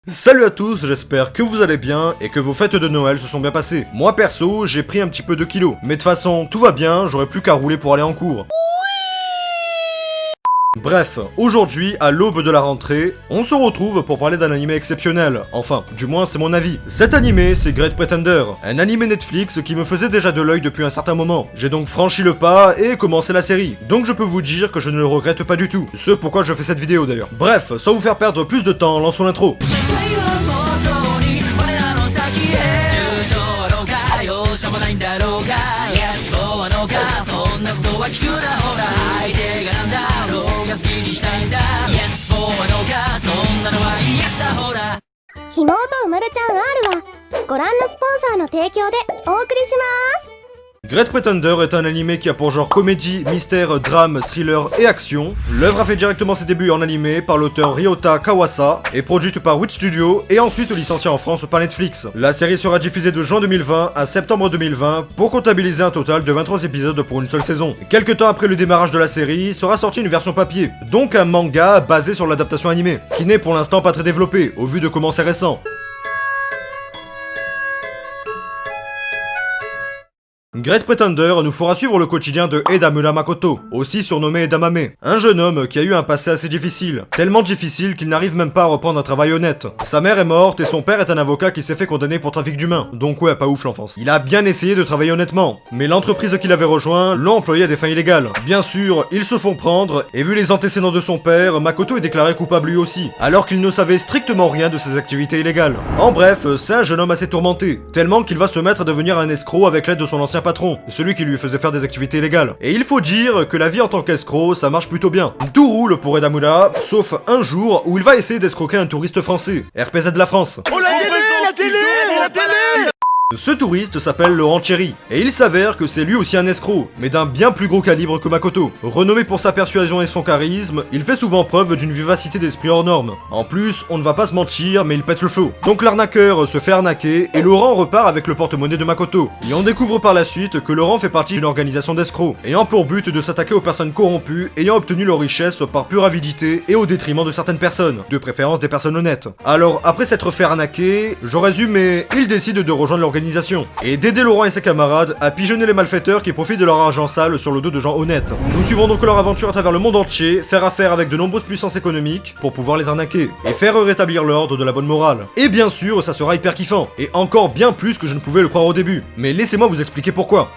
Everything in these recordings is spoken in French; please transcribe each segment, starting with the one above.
Salut à tous, j'espère que vous allez bien et que vos fêtes de Noël se sont bien passées. Moi perso, j'ai pris un petit peu de kilos, mais de toute façon, tout va bien, j'aurais plus qu'à rouler pour aller en cours. Bref, aujourd'hui, à l'aube de la rentrée, on se retrouve pour parler d'un animé exceptionnel. Enfin, du moins c'est mon avis. Cet animé, c'est Great Pretender, un animé Netflix qui me faisait déjà de l'œil depuis un certain moment. J'ai donc franchi le pas et commencé la série. Donc je peux vous dire que je ne le regrette pas du tout. Ce pourquoi je fais cette vidéo d'ailleurs. Bref, sans vous faire perdre plus de temps, lançons l'intro. Great Pretender est un animé qui a pour genre comédie, mystère, drame, thriller et action. L'œuvre a fait directement ses débuts en animé par l'auteur Ryota Kawasa, est produite par Witch Studio et ensuite licenciée en France par Netflix. La série sera diffusée de juin 2020 à septembre 2020 pour comptabiliser un total de 23 épisodes pour une seule saison. Quelque temps après le démarrage de la série, sera sortie une version papier, donc un manga basé sur l'adaptation animée, qui n'est pour l'instant pas très développé au vu de comment c'est récent. Great Pretender nous fera suivre le quotidien de Edamura Makoto, aussi surnommé Edamame, un jeune homme qui a eu un passé assez difficile, tellement difficile qu'il n'arrive même pas à reprendre un travail honnête. Sa mère est morte et son père est un avocat qui s'est fait condamner pour trafic d'humains, donc ouais, pas ouf l'enfance. Il a bien essayé de travailler honnêtement, mais l'entreprise qu'il avait rejoint l'a employé à des fins illégales. Bien sûr, ils se font prendre, et vu les antécédents de son père, Makoto est déclaré coupable lui aussi, alors qu'il ne savait strictement rien de ses activités illégales. En bref, c'est un jeune homme assez tourmenté, tellement qu'il va se mettre à devenir un escroc avec l'aide de son ancien patron, celui qui lui faisait faire des activités illégales. Et il faut dire que la vie en tant qu'escroc, ça marche plutôt bien. Tout roule pour Edamura, sauf un jour où il va essayer d'escroquer un touriste français, RPZ de la France. Oh la télé, la télé, la télé! Ce touriste s'appelle Laurent Thierry, et il s'avère que c'est lui aussi un escroc, mais d'un bien plus gros calibre que Makoto. Renommé pour sa persuasion et son charisme, il fait souvent preuve d'une vivacité d'esprit hors norme. En plus, on ne va pas se mentir, mais il pète le feu. Donc l'arnaqueur se fait arnaquer, et Laurent repart avec le porte-monnaie de Makoto. Et on découvre par la suite que Laurent fait partie d'une organisation d'escrocs, ayant pour but de s'attaquer aux personnes corrompues, ayant obtenu leur richesse par pure avidité et au détriment de certaines personnes, de préférence des personnes honnêtes. Alors, après s'être fait arnaquer, je résume, mais il décide de rejoindre l'organisation et d'aider Laurent et ses camarades à pigeonner les malfaiteurs qui profitent de leur argent sale sur le dos de gens honnêtes. Nous suivrons donc leur aventure à travers le monde entier, faire affaire avec de nombreuses puissances économiques pour pouvoir les arnaquer et faire rétablir l'ordre de la bonne morale. Et bien sûr, ça sera hyper kiffant, et encore bien plus que je ne pouvais le croire au début. Mais laissez-moi vous expliquer pourquoi.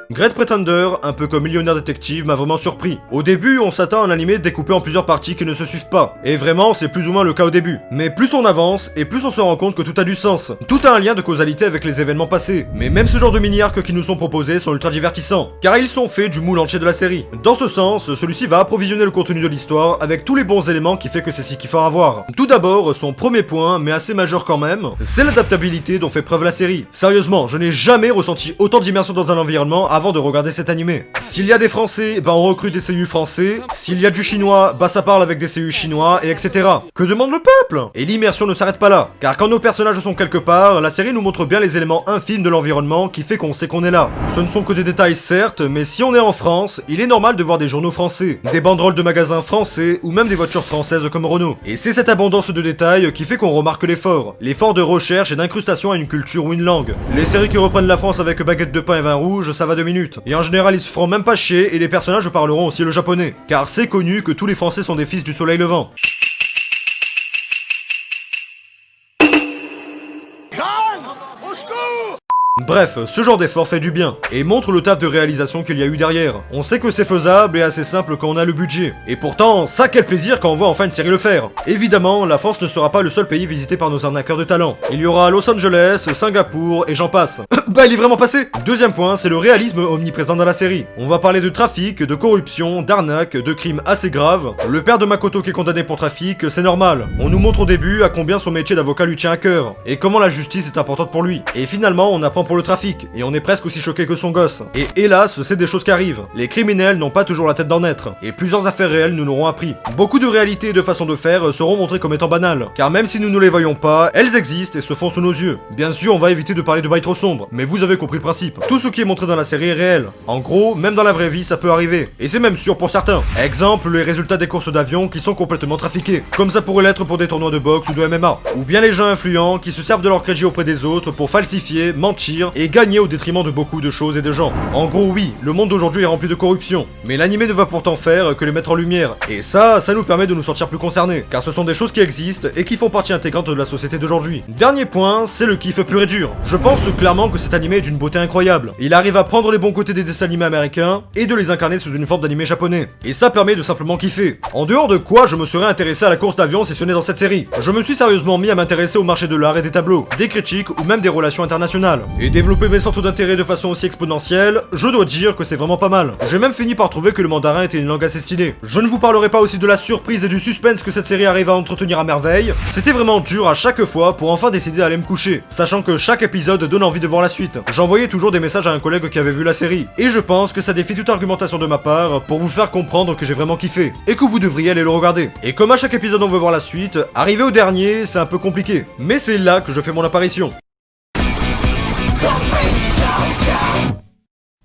Great Pretender, un peu comme Millionnaire Détective, m'a vraiment surpris. Au début, on s'attend à un animé découpé en plusieurs parties qui ne se suivent pas. Et vraiment, c'est plus ou moins le cas au début. Mais plus on avance, et plus on se rend compte que tout a du sens. Tout a un lien de causalité avec les événements passés. Mais même ce genre de mini-arcs qui nous sont proposés sont ultra divertissants, car ils sont faits du moule entier de la série. Dans ce sens, celui-ci va approvisionner le contenu de l'histoire avec tous les bons éléments qui fait que c'est si kiffant à voir. Tout d'abord, son premier point, mais assez majeur quand même, c'est l'adaptabilité dont fait preuve la série. Sérieusement, je n'ai jamais ressenti autant d'immersion dans un environnement avant de regarder cet animé. S'il y a des français, bah on recrute des CU français. S'il y a du chinois, bah ça parle avec des CU chinois, et etc. Que demande le peuple? Et l'immersion ne s'arrête pas là, car quand nos personnages sont quelque part, la série nous montre bien les éléments infimes de l'environnement qui fait qu'on sait qu'on est là. Ce ne sont que des détails certes, mais si on est en France, il est normal de voir des journaux français, des banderoles de magasins français, ou même des voitures françaises comme Renault. Et c'est cette abondance de détails qui fait qu'on remarque l'effort de recherche et d'incrustation à une culture ou une langue. Les séries qui reprennent la France avec baguette de pain et vin rouge, ça va 2 minutes. Et en général, ils se feront même pas chier et les personnages parleront aussi le japonais. Car c'est connu que tous les Français sont des fils du soleil levant. Bref, ce genre d'effort fait du bien, et montre le taf de réalisation qu'il y a eu derrière. On sait que c'est faisable et assez simple quand on a le budget. Et pourtant, ça quel plaisir quand on voit enfin une série le faire. Évidemment, la France ne sera pas le seul pays visité par nos arnaqueurs de talent. Il y aura Los Angeles, Singapour, et j'en passe. Bah il est vraiment passé. Deuxième point, c'est le réalisme omniprésent dans la série. On va parler de trafic, de corruption, d'arnaque, de crimes assez graves. Le père de Makoto qui est condamné pour trafic, c'est normal. On nous montre au début à combien son métier d'avocat lui tient à cœur, et comment la justice est importante pour lui. Et finalement, on apprend pour le trafic, et on est presque aussi choqué que son gosse. Et hélas, c'est des choses qui arrivent. Les criminels n'ont pas toujours la tête d'en être, et plusieurs affaires réelles nous l'auront appris. Beaucoup de réalités et de façons de faire seront montrées comme étant banales, car même si nous ne les voyons pas, elles existent et se font sous nos yeux. Bien sûr, on va éviter de parler de bails trop sombres, mais vous avez compris le principe. Tout ce qui est montré dans la série est réel. En gros, même dans la vraie vie, ça peut arriver. Et c'est même sûr pour certains. Exemple, les résultats des courses d'avion qui sont complètement trafiqués, comme ça pourrait l'être pour des tournois de boxe ou de MMA. Ou bien les gens influents qui se servent de leur crédit auprès des autres pour falsifier, mentir et gagner au détriment de beaucoup de choses et de gens. En gros, oui, le monde d'aujourd'hui est rempli de corruption, mais l'animé ne va pourtant faire que les mettre en lumière. Et ça nous permet de nous sentir plus concernés, car ce sont des choses qui existent et qui font partie intégrante de la société d'aujourd'hui. Dernier point, c'est le kiff pur et dur. Je pense clairement que cet animé est d'une beauté incroyable. Il arrive à prendre les bons côtés des dessins animés américains et de les incarner sous une forme d'animé japonais. Et ça permet de simplement kiffer. En dehors de quoi je me serais intéressé à la course d'avion sessionnée dans cette série. Je me suis sérieusement mis à m'intéresser au marché de l'art et des tableaux, des critiques ou même des relations internationales. Et développer mes centres d'intérêt de façon aussi exponentielle, je dois dire que c'est vraiment pas mal. J'ai même fini par trouver que le mandarin était une langue assez stylée. Je ne vous parlerai pas aussi de la surprise et du suspense que cette série arrive à entretenir à merveille. C'était vraiment dur à chaque fois pour enfin décider d'aller me coucher, sachant que chaque épisode donne envie de voir la suite. J'envoyais toujours des messages à un collègue qui avait vu la série, et je pense que ça défie toute argumentation de ma part pour vous faire comprendre que j'ai vraiment kiffé, et que vous devriez aller le regarder. Et comme à chaque épisode on veut voir la suite, arriver au dernier, c'est un peu compliqué. Mais c'est là que je fais mon apparition.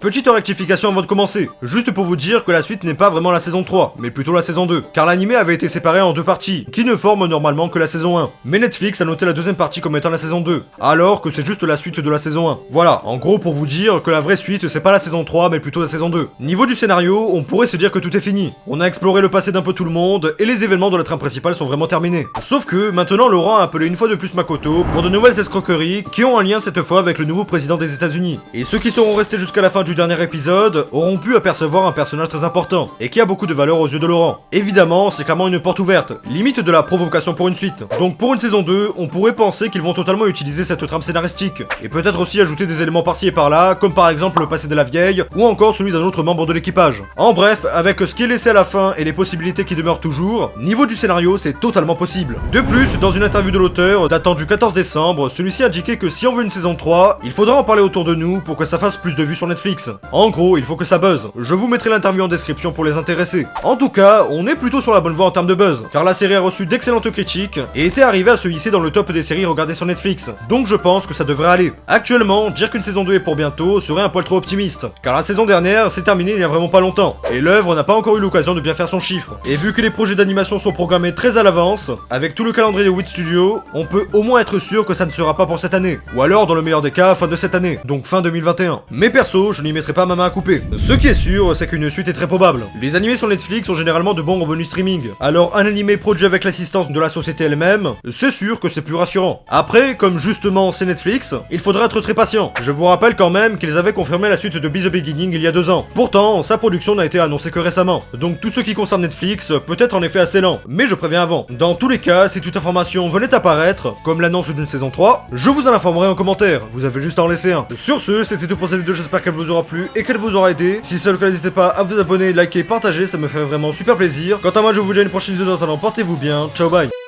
Petite rectification avant de commencer, juste pour vous dire que la suite n'est pas vraiment la saison 3, mais plutôt la saison 2, car l'anime avait été séparé en deux parties, qui ne forment normalement que la saison 1. Mais Netflix a noté la deuxième partie comme étant la saison 2, alors que c'est juste la suite de la saison 1. Voilà, en gros pour vous dire que la vraie suite c'est pas la saison 3, mais plutôt la saison 2. Niveau du scénario, on pourrait se dire que tout est fini. On a exploré le passé d'un peu tout le monde, et les événements de la trame principale sont vraiment terminés. Sauf que, maintenant Laurent a appelé une fois de plus Makoto pour de nouvelles escroqueries qui ont un lien cette fois avec le nouveau président des États-Unis. Et ceux qui seront restés jusqu'à la fin du dernier épisode auront pu apercevoir un personnage très important et qui a beaucoup de valeur aux yeux de Laurent. Évidemment, c'est clairement une porte ouverte, limite de la provocation pour une suite. Donc pour une saison 2, on pourrait penser qu'ils vont totalement utiliser cette trame scénaristique et peut-être aussi ajouter des éléments par-ci et par-là, comme par exemple le passé de la vieille ou encore celui d'un autre membre de l'équipage. En bref, avec ce qui est laissé à la fin et les possibilités qui demeurent toujours, niveau du scénario, c'est totalement possible. De plus, dans une interview de l'auteur datant du 14 décembre, celui-ci indiquait que si on veut une saison 3, il faudra en parler autour de nous pour que ça fasse plus de vues sur Netflix. En gros, il faut que ça buzz. Je vous mettrai l'interview en description pour les intéresser. En tout cas, on est plutôt sur la bonne voie en termes de buzz, car la série a reçu d'excellentes critiques et était arrivée à se hisser dans le top des séries regardées sur Netflix. Donc je pense que ça devrait aller. Actuellement, dire qu'une saison 2 est pour bientôt serait un poil trop optimiste, car la saison dernière s'est terminée il y a vraiment pas longtemps, et l'œuvre n'a pas encore eu l'occasion de bien faire son chiffre. Et vu que les projets d'animation sont programmés très à l'avance, avec tout le calendrier de Wit Studio, on peut au moins être sûr que ça ne sera pas pour cette année, ou alors dans le meilleur des cas, fin de cette année, donc fin 2021. Mais perso, je n'y mettrai pas ma main à couper. Ce qui est sûr, c'est qu'une suite est très probable. Les animés sur Netflix ont généralement de bons revenus streaming, alors un animé produit avec l'assistance de la société elle-même, c'est sûr que c'est plus rassurant. Après, comme justement c'est Netflix, il faudra être très patient. Je vous rappelle quand même qu'ils avaient confirmé la suite de Be The Beginning il y a 2 ans. Pourtant, sa production n'a été annoncée que récemment, donc tout ce qui concerne Netflix peut être en effet assez lent, mais je préviens avant. Dans tous les cas, si toute information venait à apparaître, comme l'annonce d'une saison 3, je vous en informerai en commentaire, vous avez juste à en laisser un. Sur ce, c'était tout pour cette vidéo, j'espère qu'elle vous aura plu et qu'elle vous aura aidé. Si c'est le cas, n'hésitez pas à vous abonner, liker, partager, ça me ferait vraiment super plaisir. Quant à moi, je vous dis à une prochaine vidéo, en attendant, portez-vous bien, ciao bye.